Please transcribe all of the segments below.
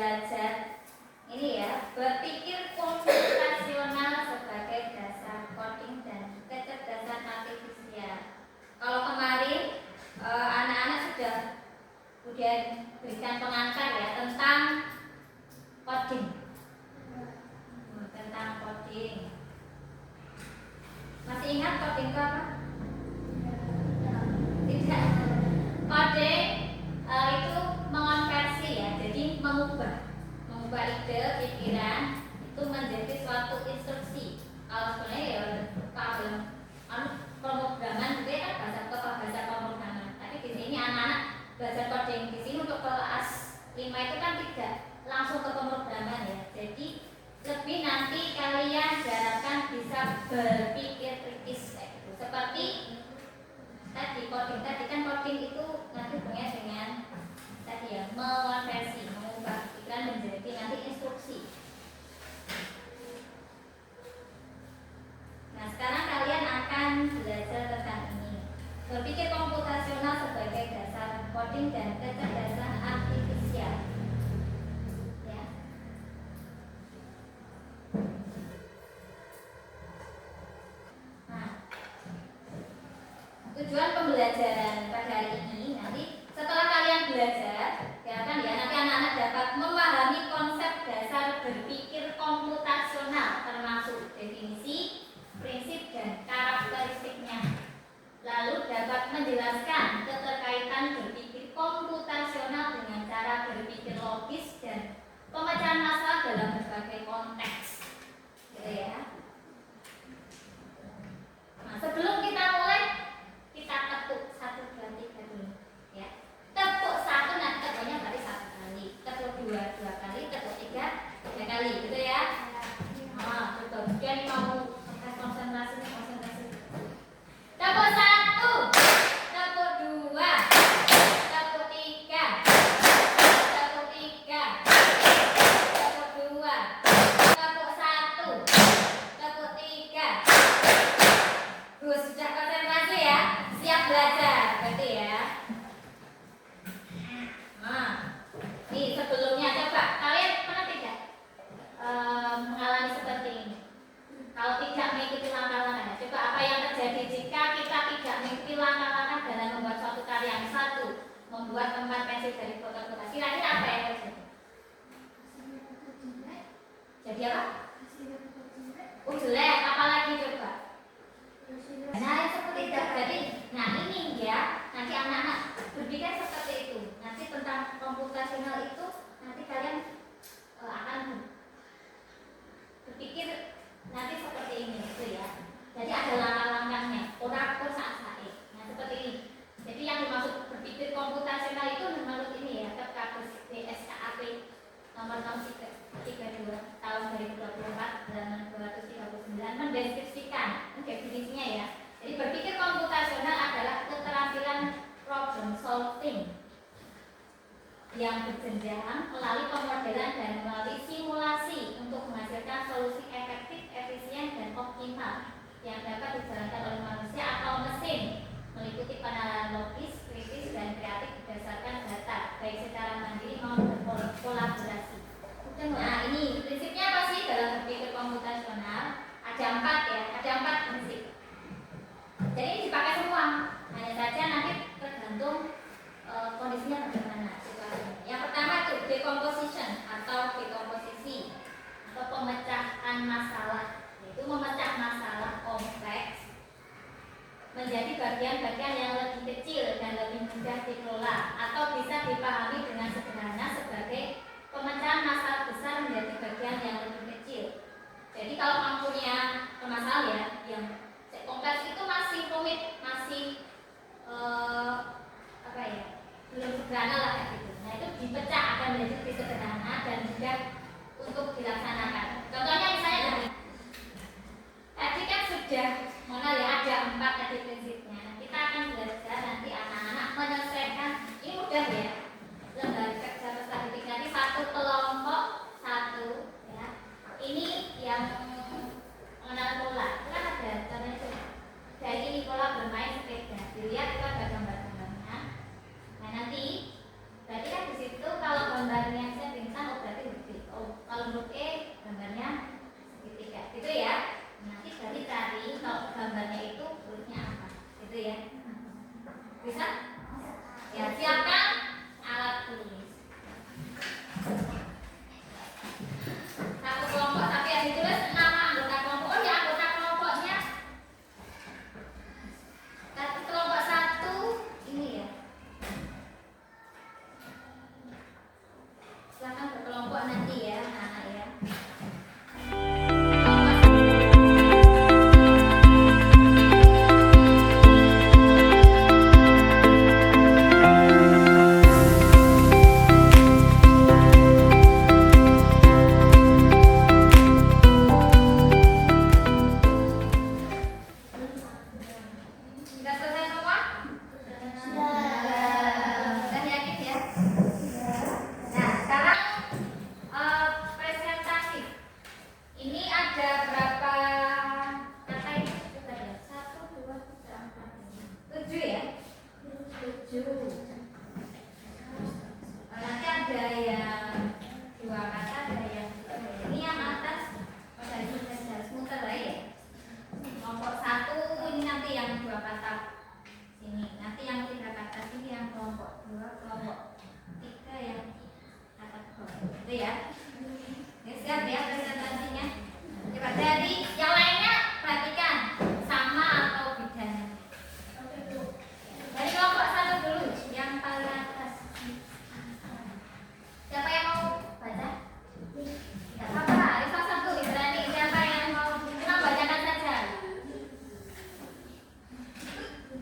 belajar ini ya, berpikir komputasional sebagai dasar coding dan kecerdasan artifisial. Kalau kemarin anak-anak sudah berikan pengantar ya tentang coding. Tentang coding. Masih ingat coding itu apa? Tidak. Coding itu mengonversi ya, jadi mengubah ide, pikiran itu menjadi suatu instruksi. Kalau sebenarnya ya pemrograman itu kan bahasa pemrograman. Tapi di sini anak-anak belajar coding di sini untuk kelas 5 itu kan tidak langsung ke pemrograman ya. Jadi lebih nanti kalian diharapkan bisa berpikir kritis kayak gitu. Seperti tadi coding kan coding itu nanti hubungannya dengan tadi ya mengonversi, mengubah pikiran menjadi nanti instruksi. Nah sekarang kalian akan belajar tentang ini, berpikir komputasional sebagai dasar coding dan kecerdasan artifisial. Ya. Nah, tujuan pembelajaran pada hari ini nanti setelah kalian belajar, ya kan ya nanti anak-anak dapat memahami konsep dasar berpikir komputasional termasuk definisi, prinsip dan karakteristiknya. Lalu dapat menjelaskan keterkaitan berpikir komputasional dengan cara berpikir logis dan pemecahan masalah dalam berbagai konteks. Gitu ya. Nah, sebelum kita mulai, kita ketuk 1, 2, 3 dulu ya. Tepuk 1 nanti tepuknya berarti 1 kali, tepuk 2 kali, tepuk 3 kali gitu ya. Nah, betul. Jadi mau konsentrasi. Tepuk 1, tepuk 2, tepuk 3, tepuk 3, tepuk 2, tepuk 1, tepuk 3. Sudah konsentrasi ya, siap belajar berarti ya. Nah, nih sebelumnya coba kalian pernah tidak mengalami seperti ini? Kalau tidak mengikuti langkah-langkah, coba apa yang terjadi jika kita tidak mengikuti langkah-langkah dalam membuat suatu karya? Satu, membuat tempat pensil dari kotak-kotak. Kira-kira apa yang terjadi? Jadi apa? Jelek, apalagi coba? Nah, seperti itu. Jadi, nah ini ya, nanti anak-anak berpikir seperti itu. Nanti tentang komputasional itu, nanti kalian akan berpikir nanti seperti ini gitu ya. Jadi ada langkah-langkahnya, orakur saat-saat. Nah seperti ini. Jadi yang dimaksud berpikir komputasional itu menurut ini ya, Perkabus DSKAP nomor 32 tahun 2024 halaman 239 mendeskripsikan definisinya ya. Jadi berpikir komputasional adalah keterampilan problem solving yang berjenjang melalui pemodelan dan melalui simulasi untuk menghasilkan solusi efektif, efisien, dan optimal yang dapat dijalankan oleh manusia atau mesin, meliputi penalaran logis, kritis, dan kreatif berdasarkan data, baik secara mandiri maupun berkolaborasi. Nah ini prinsipnya apa sih dalam berpikir komputasional? Ada 4 ya, ada 4 prinsip. Jadi ini dipakai semua, hanya saja nanti tergantung kondisinya bagaimana. Yang pertama itu decomposition atau dekomposisi atau pemecahan masalah, yaitu memecah masalah kompleks menjadi bagian-bagian yang lebih kecil dan lebih mudah dikelola atau bisa dipahami dengan sederhana sebagai pemecahan masalah besar menjadi bagian yang lebih kecil. Jadi kalau kamu punya permasalahan ya yang kompleks itu masih rumit, masih apa ya, belum sederhana lah kayak gitu. Nah itu dipecah akan menjadi lebih sederhana dan mudah untuk dilaksanakan. Contohnya misalnya tadi kan sudah mengenal ya, ada 4 tadi prinsipnya. Kita akan belajar nanti anak-anak menyelesaikan, ini mudah ya, lembaga kerja statistik nanti 1 kelompok 1 ya. Ini yang mengenal pola, itu kan ada contohnya tuh. Dari ini pola bermain sepeda, dilihat itu ada gambar-gambarnya. Nah nanti berarti kan di situ kalau gambarnya saya pingsan, oh berarti huruf E gambarnya segitiga, gitu ya. Nanti berarti cari kalau gambarnya itu hurufnya apa, gitu ya. Bisa? Ya, siapkan alat tulis. Satu kelompok tapi yang ditulis nama anggota kelompok. Oh ya, anggota kelompoknya. Kelompok satu ini ya. Silakan berkelompok nanti ya, anak-anak ya. Sudah selesai semua? Sudah yakin ya? Nah, sekarang presentasi. Ini ada berapa kata ini? Satu, dua, tiga, empat, lima, 7 ya? 7. Nanti ada yang 2 kata, ada yang 3. Ini yang atas, dari sini harus muter lah ya. Kelompok 1 ini nanti yang 2 kata sini, nanti yang 3 kata sini, yang kelompok 2, kelompok 3 yang kata bawah, itu ya. Ya, siap ya presentasinya. Coba dari yang lainnya perhatikan sama atau bedanya. Dari kelompok 1 dulu, yang paling atas. Siapa yang mau baca? Tidak apa-apa, Risa satu, berani. Siapa yang mau? Kita bacakan saja.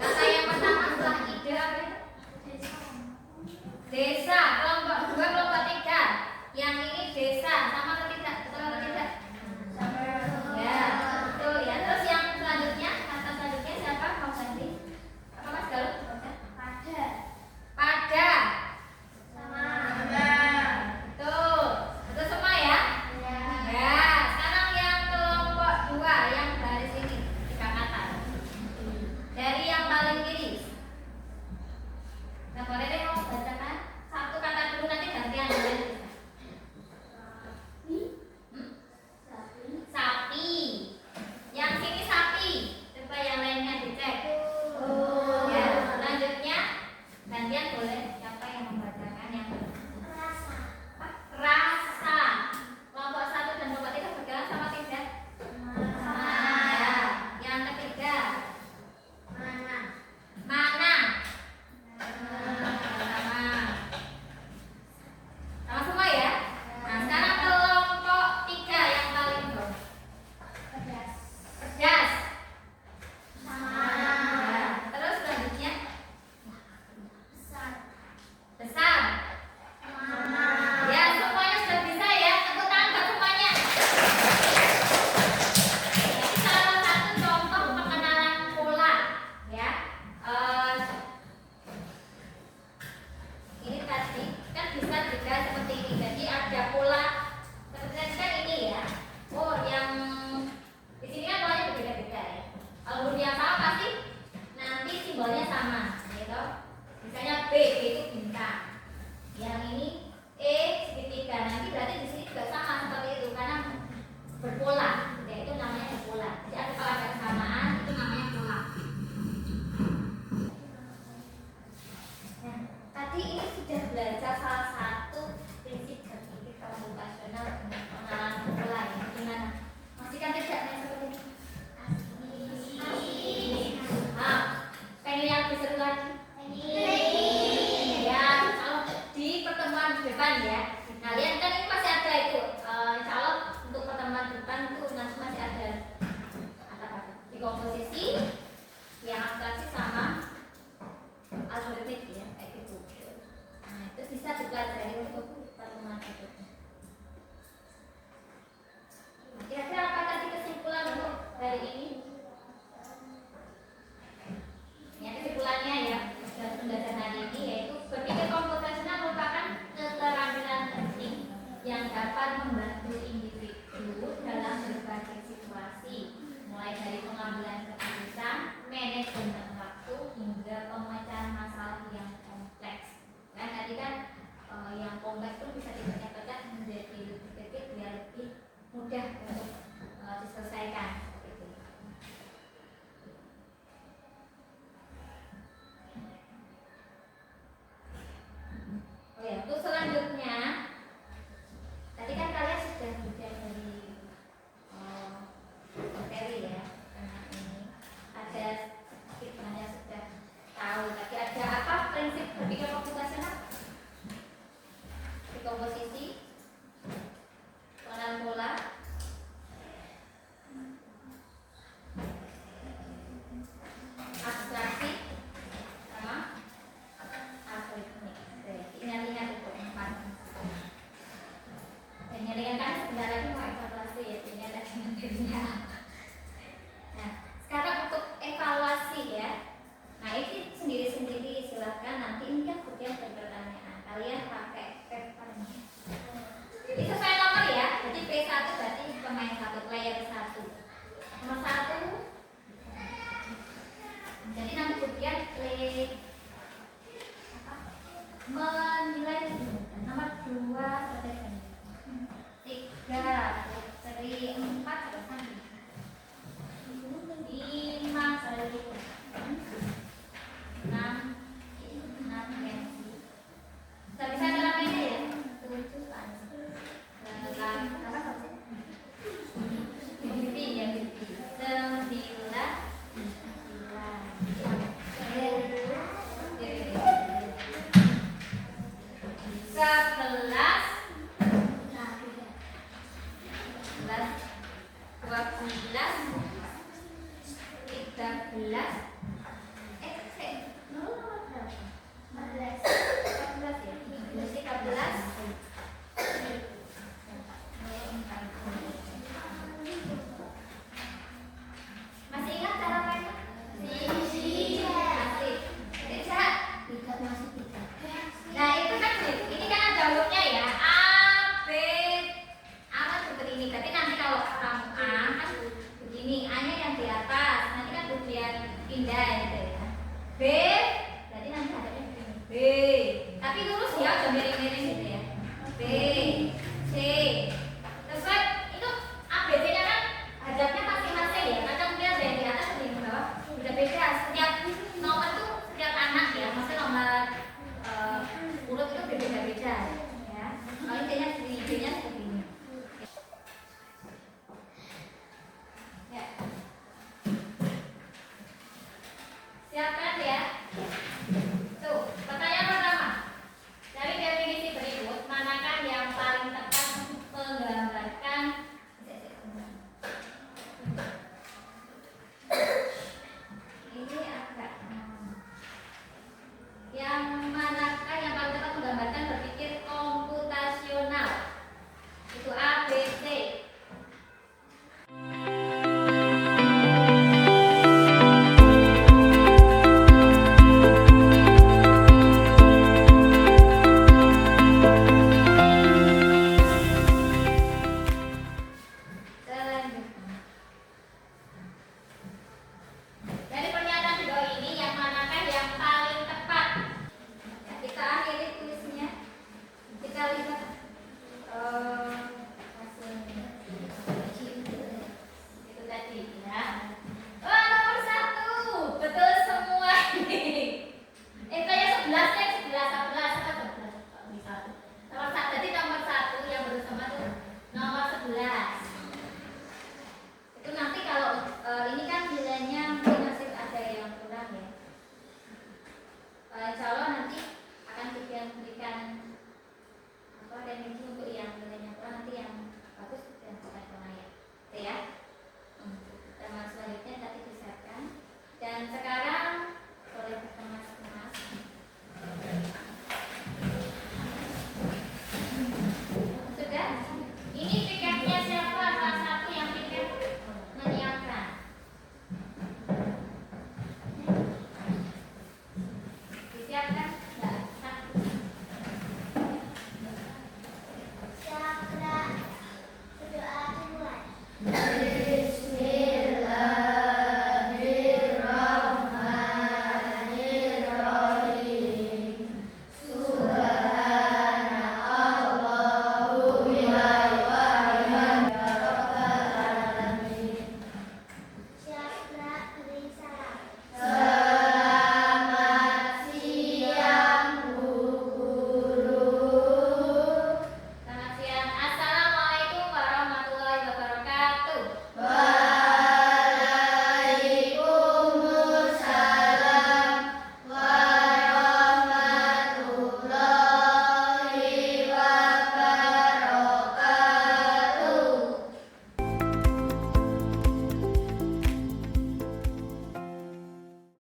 Kata yang pertama setelah ide apa itu? Desa. Kelompok 2, kelompok 3. Yang ini desa, sama atau tidak? Betul atau tidak? Ya, betul ya. Terus yang selanjutnya, kata selanjutnya siapa? Mau ganti? Apa Mas Galuh? Pada. Pada. Sama. Betul. Betul semua ya? Ya. Sekarang yang kelompok 2, yang baris ini 3 kata. Dari yang paling kiri. Nah, boleh deh mau bacakan satu kata dulu, nanti gantian ya. Sapi. Yang sini sapi. Coba yang lainnya dicek. Ya, selanjutnya gantian boleh. Siapa yang membacakan yang rasa? Rasa. Kelompok 1 dan kelompok 3 berjalan sama tidak? Ya. Yang ketiga mana? Mana? Sama semua ya? Nah, sekarang kelompok 3 yang paling bawah. Pedas. Sama. Ya. Terus selanjutnya besar. Ya, semuanya sudah bisa ya. Tepuk tangan buat semuanya. Ini salah satu contoh pengenalan pola ya. Ini tadi kan bisa juga seperti ini. Jadi ada pola seperti tadi kan ini ya. Oh, yang di sini kan polanya berbeda-beda ya. Kalau huruf yang sama pasti nanti simbolnya sama, gitu. Misalnya B itu bintang. Yang ini E segitiga. Nanti berarti di sini juga sama seperti itu karena berpola. Ya, itu namanya berpola. Jadi kalau ada kesamaan itu namanya pola. Nah, tadi ini sudah belajar salah satu prinsip berpikir komputasional dengan pengenalan pola ya. Gimana? Masih kan tidak yang seperti ini? Nah, pengen yang lebih seru lagi? Ya, kalau di pertemuan depan ya. Nah, lihat kan ini masih ada itu. Insya Allah untuk pertemuan depan itu nanti masih ada apa? Di komposisi, yang abstraksi sama algoritmik ya, kayak gitu. Nah, itu bisa dipelajari untuk pertemuan berikutnya. Kira-kira apa tadi kesimpulan untuk hari ini? Ya, kesimpulannya ya dalam pembelajaran hari ini yaitu berpikir komputasional merupakan keterampilan penting yang dapat membantu individu dalam berbagai situasi, mulai dari pengambilan keputusan, manajemen waktu hingga pemecahan masalah yang kompleks. Kan tadi kan yang kompleks itu bisa dipecah-pecah menjadi lebih kecil biar layer 1. Nomor 1